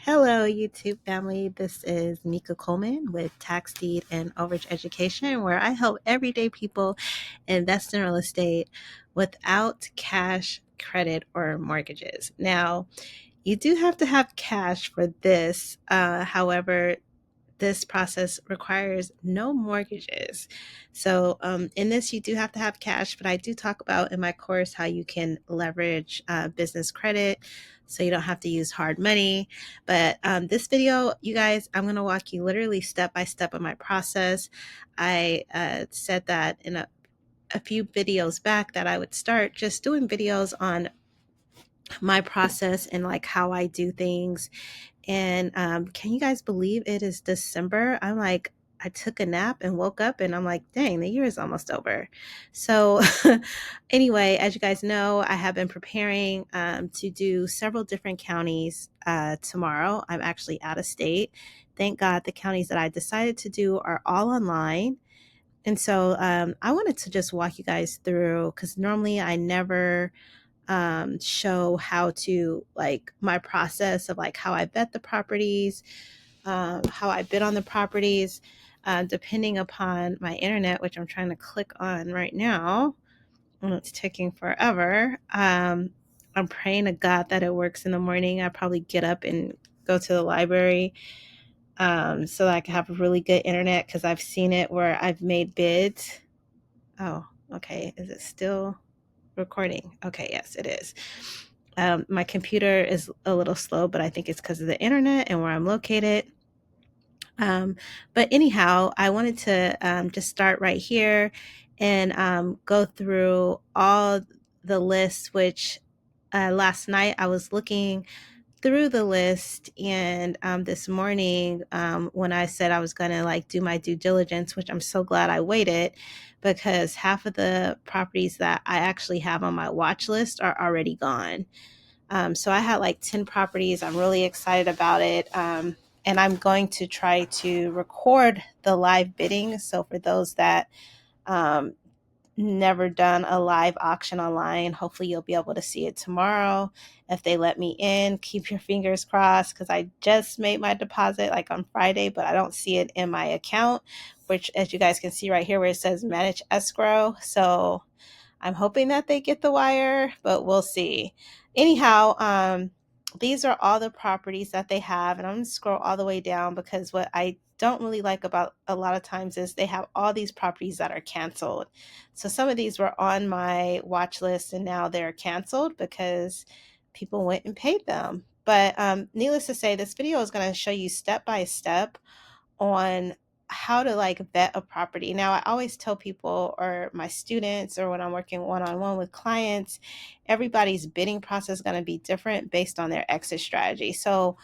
Hello, YouTube family. This is Mika Coleman with Tax Deed and Overage Education, where I help everyday people invest in real estate without cash, credit, or mortgages. Now, you do have to have cash for this. However, this process requires no mortgages. So, in this, you do have to have cash, but I do talk about in my course how you can leverage business credit so you don't have to use hard money. But this video, you guys, I'm going to walk you literally step by step of my process. I said that in a few videos back that I would start just doing videos on my process and like how I do things. And can you guys believe it is December? I'm like, I took a nap and woke up and I'm like, dang, the year is almost over. So, anyway, as you guys know, I have been preparing to do several different counties tomorrow. I'm actually out of state. Thank God the counties that I decided to do are all online. And so I wanted to just walk you guys through because normally I never show how to like my process of like how I vet the properties, how I bid on the properties, depending upon my internet, which I'm trying to click on right now. And it's taking forever. I'm praying to God that it works in the morning. I probably get up and go to the library so that I can have really good internet because I've seen it where I've made bids. Oh, okay. Is it still recording? Okay, yes, it is. My computer is a little slow, but I think it's because of the internet and where I'm located. But anyhow, I wanted to just start right here and go through all the lists, which last night I was looking through the list, and this morning when I said I was going to like do my due diligence, which I'm so glad I waited because half of the properties that I actually have on my watch list are already gone. So I had like 10 properties. I'm really excited about it. And I'm going to try to record the live bidding. So for those that um, never done a live auction online, hopefully you'll be able to see it tomorrow if they let me in. Keep your fingers crossed because I just made my deposit like on Friday, but I don't see it in my account, which as you guys can see right here where it says manage escrow. So I'm hoping that they get the wire, but we'll see. Anyhow, these are all the properties that they have, and I'm going to scroll all the way down because what I don't really like about a lot of times is they have all these properties that are canceled. So some of these were on my watch list and now they're canceled because people went and paid them. But needless to say, this video is going to show you step by step on how to like vet a property. Now, I always tell people or my students or when I'm working one-on-one with clients, everybody's bidding process is going to be different based on their exit strategy. So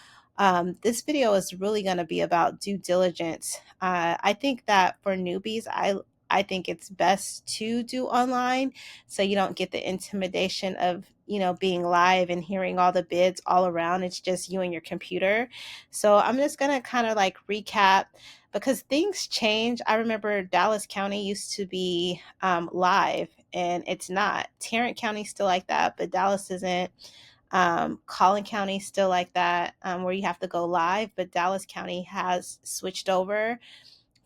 this video is really going to be about due diligence. I think that for newbies, I think it's best to do online so you don't get the intimidation of being live and hearing all the bids all around. It's just you and your computer. So I'm just going to kind of like recap because things change. I remember Dallas County used to be live and it's not. Tarrant County still like that, but Dallas isn't. Collin County still like that, where you have to go live, but Dallas County has switched over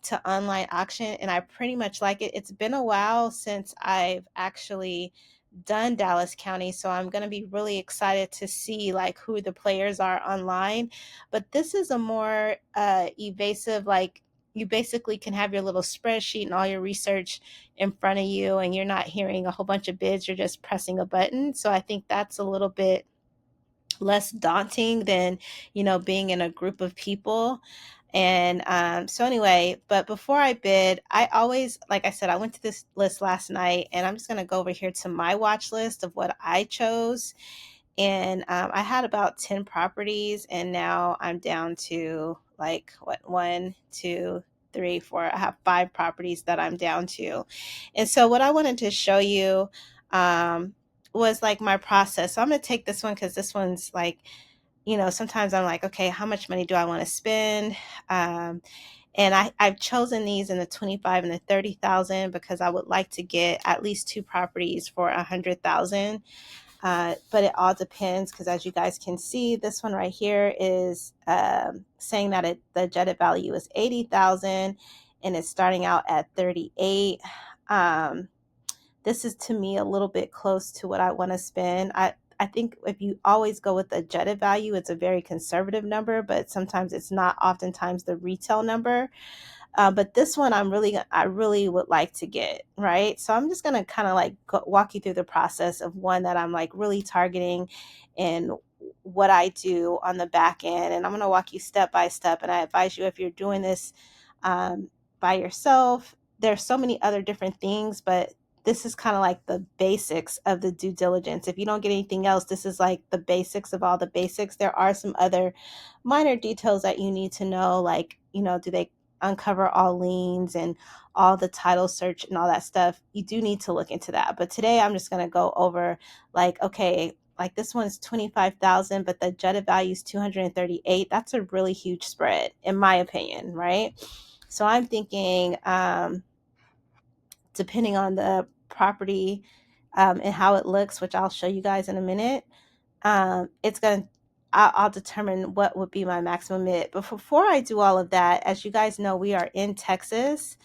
to online auction and I pretty much like it. It's been a while since I've actually done Dallas County, so I'm going to be really excited to see like who the players are online. But this is a more evasive, like you basically can have your little spreadsheet and all your research in front of you and you're not hearing a whole bunch of bids, you're just pressing a button. So I think that's a little bit less daunting than being in a group of people. And so anyway, but before I bid, I always, like I said, I went to this list last night and I'm just going to go over here to my watch list of what I chose. And I had about 10 properties and now I'm down to like what, 1, 2, 3, 4, I have 5 properties that I'm down to. And so what I wanted to show you was like my process. So I'm going to take this one because this one's like, sometimes I'm like, okay, how much money do I want to spend? And I've chosen these in the 25 and the 30,000 because I would like to get at least 2 properties for 100,000. But it all depends, because as you guys can see, this one right here is saying that the jetted value is 80,000 and it's starting out at 38. This is, to me, a little bit close to what I want to spend. I think if you always go with the jetted value, it's a very conservative number, but sometimes it's not oftentimes the retail number. But this one I really would like to get, right? So I'm just going to kind of like walk you through the process of one that I'm like really targeting and what I do on the back end. And I'm going to walk you step by step. And I advise you, if you're doing this um, by yourself, there's so many other different things, but this is kind of like the basics of the due diligence. If you don't get anything else, this is like the basics of all the basics. There are some other minor details that you need to know, like, do they uncover all liens and all the title search and all that stuff? You do need to look into that. But today I'm just going to go over, like, okay, like this one is 25,000, but the jetted value is 238. That's a really huge spread, in my opinion, right? So I'm thinking, depending on the property and how it looks, which I'll show you guys in a minute, I'll determine what would be my maximum bid. But before I do all of that, as you guys know, we are in Texas.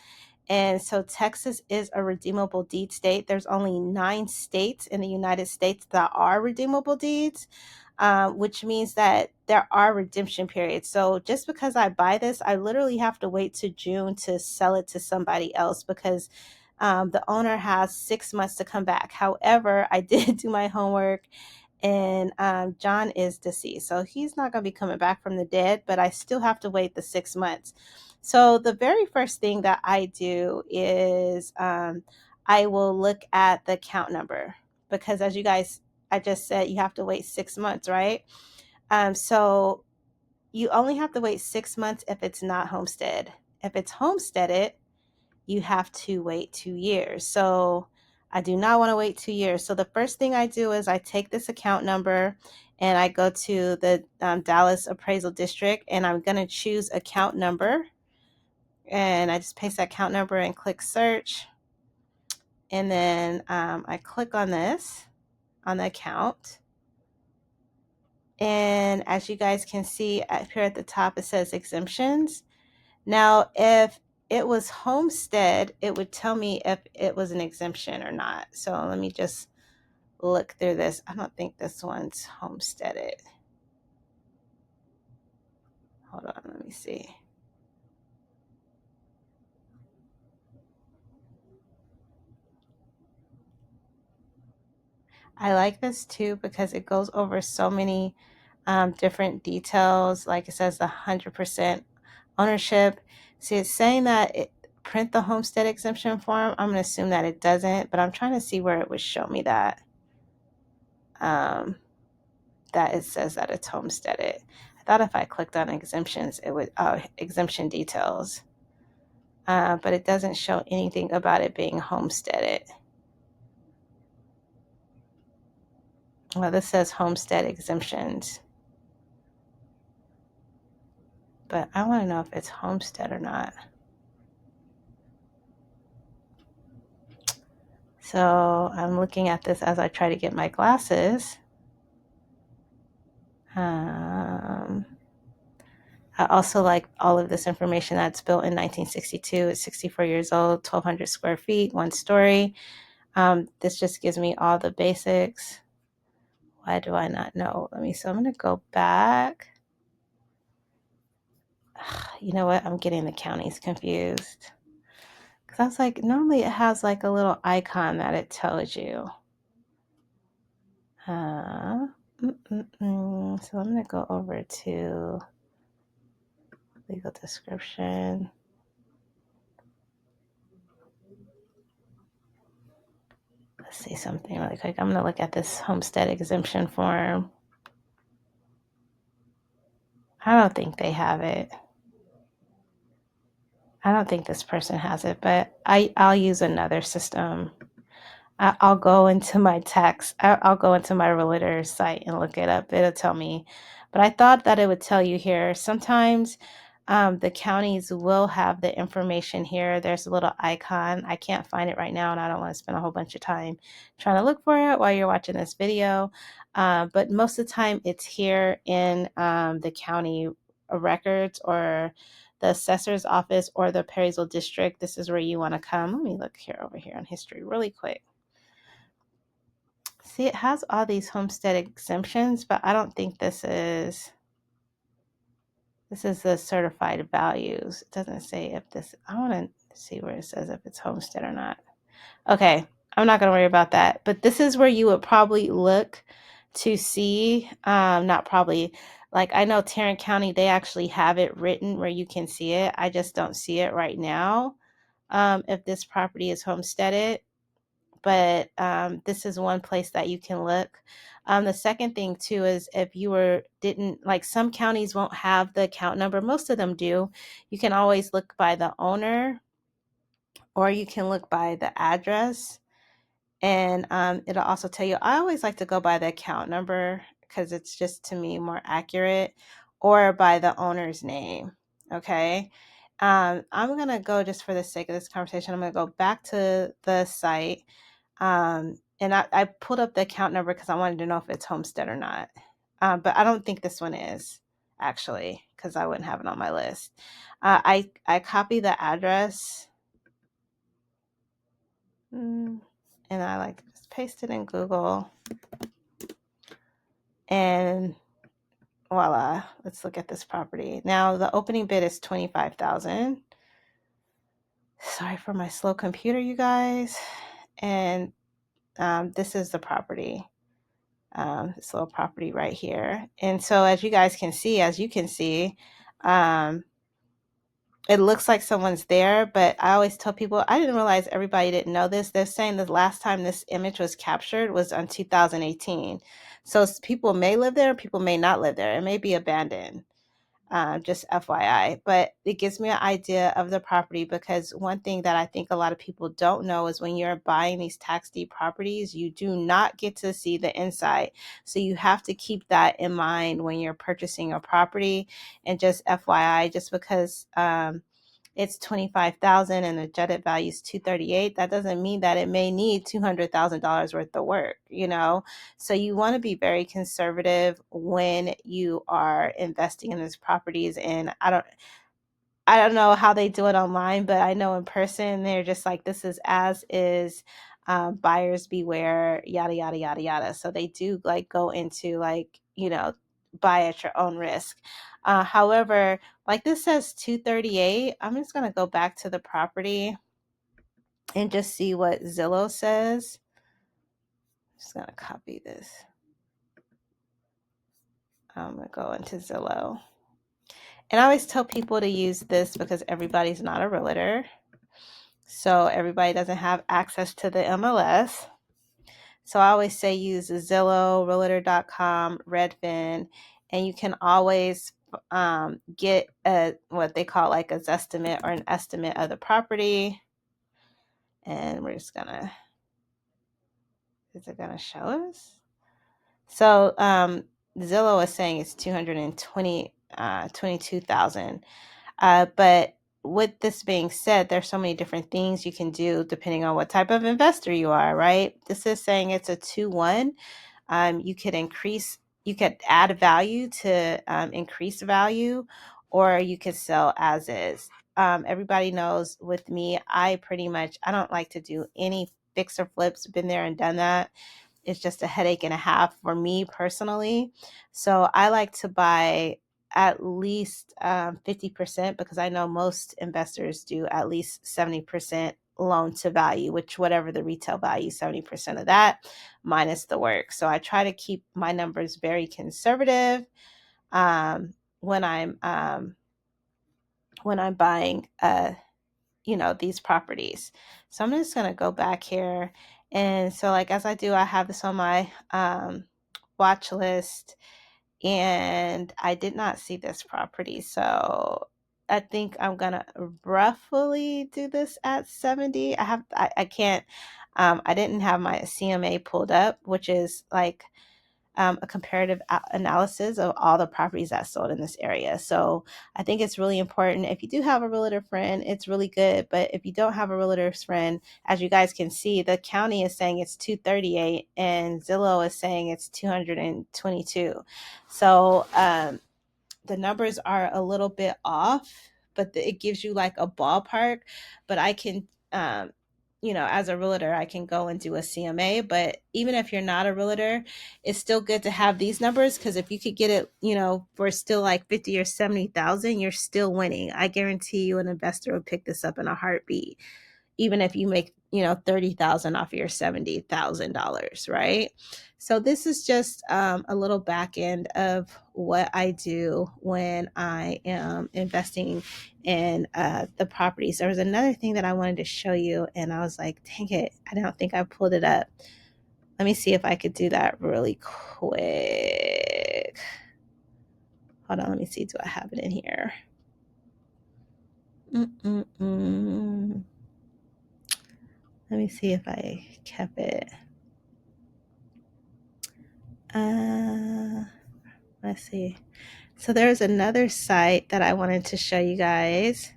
And so Texas is a redeemable deed state. There's only 9 states in the United States that are redeemable deeds, which means that there are redemption periods. So just because I buy this, I literally have to wait to June to sell it to somebody else, because the owner has 6 months to come back. However, I did do my homework, and John is deceased, so he's not going to be coming back from the dead, but I still have to wait the 6 months. So the very first thing that I do is I will look at the account number, because as you guys, I just said, you have to wait 6 months, right? So you only have to wait 6 months if it's not homestead. If it's homesteaded, you have to wait 2 years. So I do not want to wait 2 years. So the first thing I do is I take this account number and I go to the Dallas Appraisal District, and I'm going to choose account number. And I just paste that account number and click search. And then I click on this, on the account. And as you guys can see up here at the top, it says exemptions. Now, if it was homestead, it would tell me if it was an exemption or not. So let me just look through this. I don't think this one's homesteaded. Hold on, let me see. I like this too because it goes over so many different details. Like it says the 100% ownership. See, it's saying that print the homestead exemption form. I'm going to assume that it doesn't, but I'm trying to see where it would show me that. That it says that it's homesteaded. I thought if I clicked on exemptions, it would, exemption details. But it doesn't show anything about it being homesteaded. Well, this says homestead exemptions. But I want to know if it's homestead or not. So I'm looking at this as I try to get my glasses. I also like all of this information that's built in 1962. It's 64 years old, 1,200 square feet, 1 story. This just gives me all the basics. Why do I not know? So I'm going to go back. You know what? I'm getting the counties confused. Because I was like, normally it has like a little icon that it tells you. So I'm going to go over to legal description. Let's see something really quick. I'm going to look at this homestead exemption form. I don't think they have it. I don't think this person has it, but I'll use another system. I'll go into my I'll go into my realtor site and look it up. It'll tell me. But I thought that it would tell you here. Sometimes The counties will have the information here. There's a little icon. I can't find it right now, and I don't want to spend a whole bunch of time trying to look for it while you're watching this video. But most of the time, it's here in the county records or the assessor's office or the appraisal district. This is where you want to come. Let me look here over here on history really quick. See, it has all these homestead exemptions, but I don't think this is the certified values. It doesn't say if this, I want to see where it says if it's homestead or not. Okay, I'm not going to worry about that. But this is where you would probably look to see, not probably, like I know Tarrant County, they actually have it written where you can see it. I just don't see it right now. If this property is homesteaded, but this is one place that you can look. The second thing too is if you didn't, like some counties won't have the account number, most of them do. You can always look by the owner or you can look by the address, and it'll also tell you. I always like to go by the account number because it's just to me more accurate, or by the owner's name. Okay. I'm going to go, just for the sake of this conversation, I'm going to go back to the site. And I pulled up the account number because I wanted to know if it's homestead or not. But I don't think this one is, actually, because I wouldn't have it on my list. I copy the address, and I like just paste it in Google, and voila. Let's look at this property. Now the opening bid is $25,000. Sorry for my slow computer, you guys. And this is the property. This little property right here. And so as you can see, it looks like someone's there, but I always tell people, I didn't realize everybody didn't know this. They're saying the last time this image was captured was on 2018. So people may live there, people may not live there. It may be abandoned. Just FYI. But it gives me an idea of the property, because one thing that I think a lot of people don't know is when you're buying these tax deed properties, you do not get to see the inside. So you have to keep that in mind when you're purchasing a property. And just FYI, just because it's $25,000 and the jetted value is $238, that doesn't mean that it may need $200,000 worth of work, So you want to be very conservative when you are investing in these properties. And I don't know how they do it online, but I know in person they're just like, this is as is, buyers beware, yada yada yada yada. So they do like go into like, buy at your own risk. However, like this says 238. I'm just gonna go back to the property and just see what Zillow says. I'm just gonna copy this. I'm gonna go into Zillow. And I always tell people to use this because everybody's not a realtor. So everybody doesn't have access to the MLS. So I always say use Zillow, Realtor.com, Redfin, and you can always get what they call like a Zestimate or an estimate of the property. And we're just gonna, is it gonna show us? So Zillow is saying it's 22,000. But with this being said, there's so many different things you can do depending on what type of investor you are, right? This is saying it's a 2-1. You could add value to increase value, or you could sell as is. Everybody knows with me, I don't like to do any fix or flips. Been there and done that. It's just a headache and a half for me personally. So I like to buy at least 50%, because I know most investors do at least 70% loan to value, which whatever the retail value, 70% of that minus the work. So I try to keep my numbers very conservative when I'm buying these properties. So I'm just going to go back here. And so like as I do, I have this on my watch list, and I did not see this property. So I think I'm going to roughly do this at 70. I can't, I didn't have my CMA pulled up, which is like, a comparative analysis of all the properties that sold in this area. So I think it's really important. If you do have a realtor friend, it's really good. But if you don't have a realtor friend, as you guys can see, the county is saying it's 238 and Zillow is saying it's 222. So the numbers are a little bit off, but it gives you like a ballpark. But I can, as a realtor, I can go and do a CMA. But even if you're not a realtor, it's still good to have these numbers, because if you could get it, for still like 50 or 70,000, you're still winning. I guarantee you an investor will pick this up in a heartbeat, even if you make 30,000 off of your $70,000, right? So this is just a little back end of what I do when I am investing in the properties. There was another thing that I wanted to show you, and I was like, dang it, I don't think I pulled it up. Let me see if I could do that really quick. Hold on, let me see, do I have it in here? Let me see if I kept it. Let's see. So there's another site that I wanted to show you guys.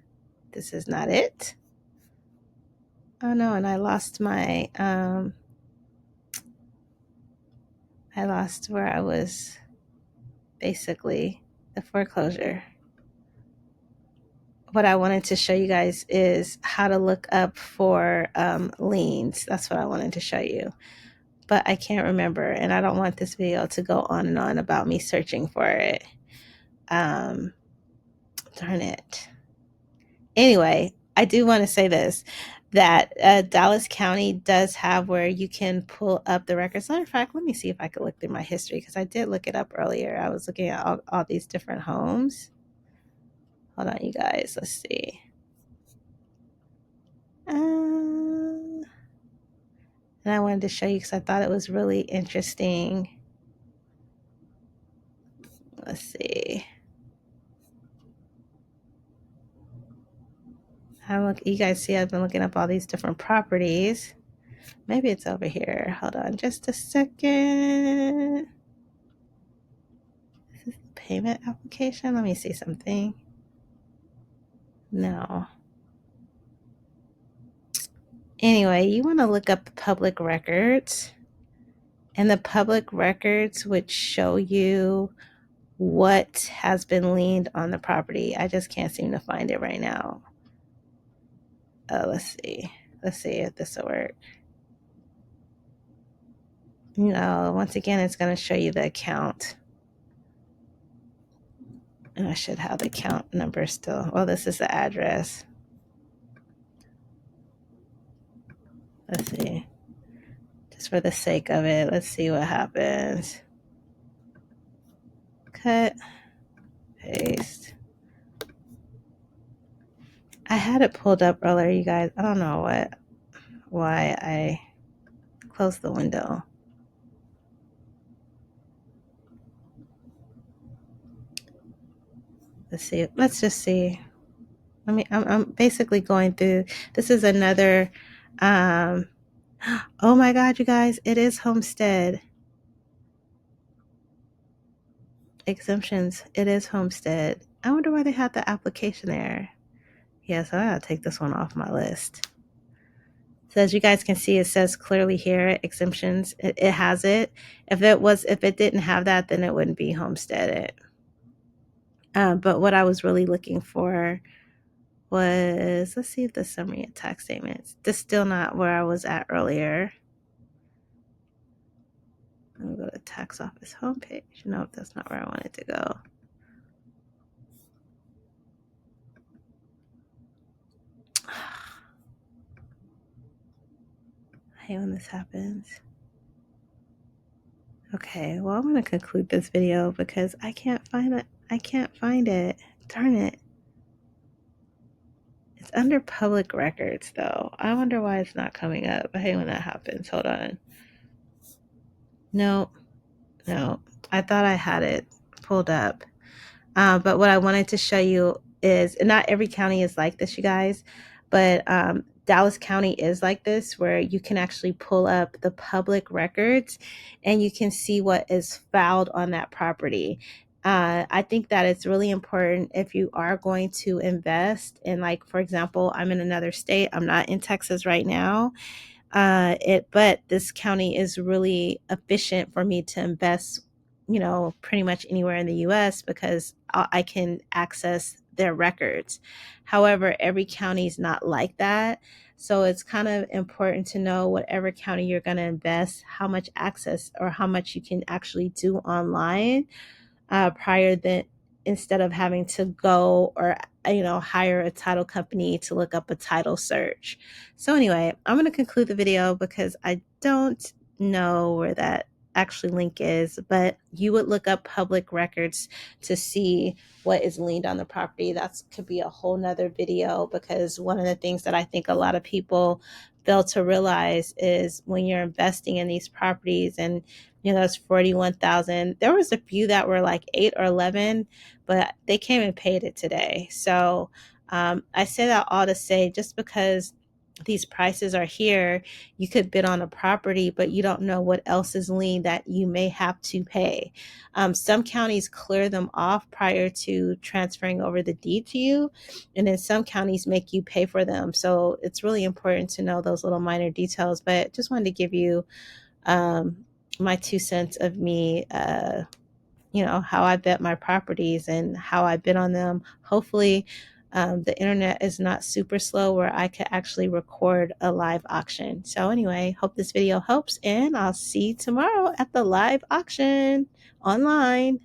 This is not it. Oh no, and I lost my I lost where I was, basically the foreclosure. What I wanted to show you guys is how to look up for liens. That's what I wanted to show you. But I can't remember, and I don't want this video to go on and on about me searching for it. Darn it. Anyway, I do want to say this, that Dallas County does have where you can pull up the records. Matter of fact, let me see if I could look through my history, because I did look it up earlier. I was looking at all these different homes. Hold on, you guys. Let's see. And I wanted to show you because I thought it was really interesting. Let's see. You guys see I've been looking up all these different properties. Maybe it's over here. Hold on just a second. This is the payment application. Let me see something. No. Anyway, you want to look up the public records, and the public records would show you what has been liened on the property. I just can't seem to find it right now. Let's see. Let's see if this will work. No, once again, it's going to show you the account. And I should have the account number still. Well, this is the address. Let's see. Just for the sake of it, let's see what happens. Cut. Paste. I had it pulled up earlier, you guys. I don't know why I closed the window. Let's see. Let's just see. I'm basically going through. This is another. Oh my God, you guys! It is homestead exemptions. It is homestead. I wonder why they had the application there. Yeah, so I gotta take this one off my list. So as you guys can see, it says clearly here, exemptions. It has it. If it didn't have that, then it wouldn't be homesteaded. But what I was really looking for was, let's see if the summary of tax statements. This is still not where I was at earlier. Let me go to the tax office homepage. Nope, that's not where I wanted to go. I hate when this happens. Okay, well, I'm going to conclude this video because I can't find it. I can't find it. Darn it. It's under public records, though. I wonder why it's not coming up. I hate when that happens. Hold on. No. I thought I had it pulled up. But what I wanted to show you is, and not every county is like this, you guys, but Dallas County is like this, where you can actually pull up the public records and you can see what is filed on that property. I think that it's really important if you are going to invest in, like, for example, I'm in another state. I'm not in Texas right now. But this county is really efficient for me to invest, pretty much anywhere in the US because I can access their records. However, every county is not like that. So it's kind of important to know whatever county you're going to invest, how much access or how much you can actually do online prior than instead of having to go or hire a title company to look up a title search. So anyway, I'm going to conclude the video because I don't know where that actually link is, but you would look up public records to see what is liened on the property. That could be a whole nother video, because one of the things that I think a lot of people fail to realize is when you're investing in these properties, and it's 41,000. There was a few that were like 8 or 11, but they came and paid it today. So I say that all to say, just because these prices are here, you could bid on a property, but you don't know what else is lien that you may have to pay. Some counties clear them off prior to transferring over the deed to you, and then some counties make you pay for them. So it's really important to know those little minor details. But just wanted to give you um, my 2 cents of me, how I bet my properties and how I bid on them. Hopefully, the internet is not super slow where I could actually record a live auction. So anyway, hope this video helps, and I'll see you tomorrow at the live auction online.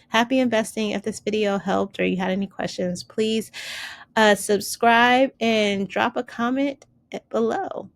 Happy investing. If this video helped or you had any questions, please subscribe and drop a comment below.